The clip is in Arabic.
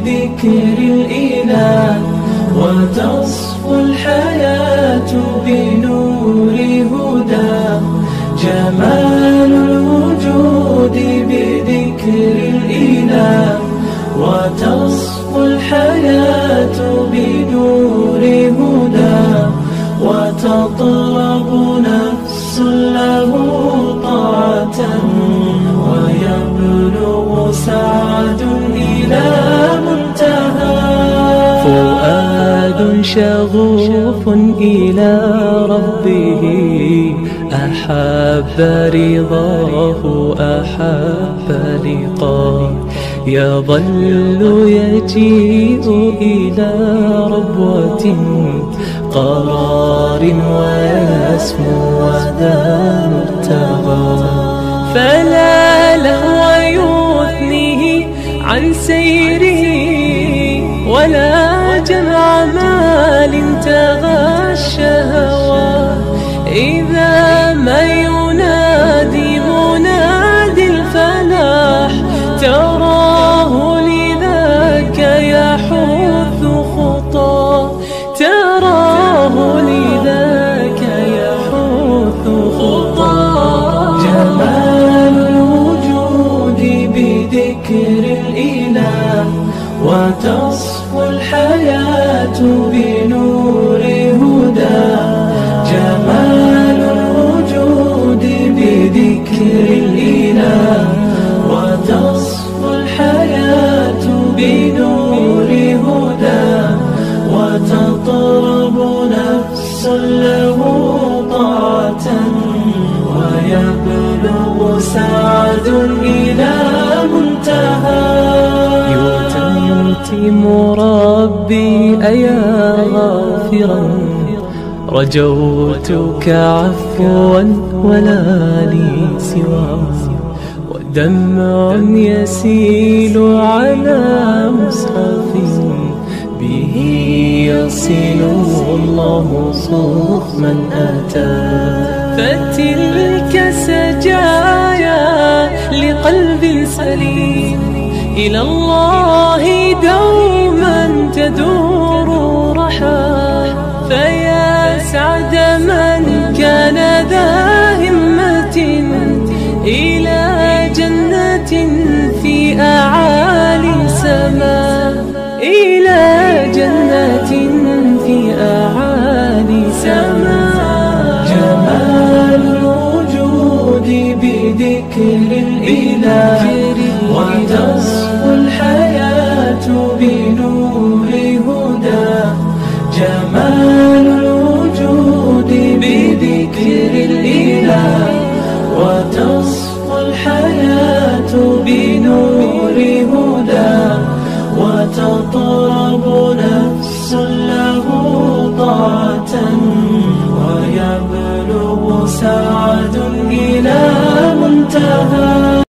بذكر الإله، وتصفو الحياة بنور هداه. جمال الوجود بذكر الإله، وتصفو الحياة بنور هداه. وتطلب نفس له طاعة، ويبلغ سعد إلى منتهى. فؤاد شغوف إلى ربه، أحب رضاه أحب لقاه. يظل يجيء إلى ربوة قرار، ويسمو وذا مرتضى. فلا لهو يثنيه عن سيره، ولا جمع مال تغى الشهوات. إذا ما ينادي منادي الفلاح، تراه لذاك يحث خطاه. تراه لذاك يحث خطاه. جمال الوجود بذكر الإله، وتصفو الحياة بنور هداه. جمال الوجود بذكر الإله، وتصفو الحياة بنور هداه. وتطلب نفس له طاعة، ويبلغ سعد إلى منتهى. يتم ربي أيا غافرا، رجوتك عفوا ولا لي سواه. ودمع يسيل على مصحف، به يصل الله صوف من أتى. فتلك سجايا لقلب سليم، إلى الله دوما تدور رحاه. فيا سعد من كان ذا همة، إلى جنة في أعالي سماء. إلى جنة في أعالي سماء. جمال الوجود بذكر الإله، وتصفو الحياة بنور هداه. جمال الوجود بذكر الإله، وتصفو الحياة بنور هداه. وتطلب نفس له طاعة، ويبلغ سعد إلى منتهى.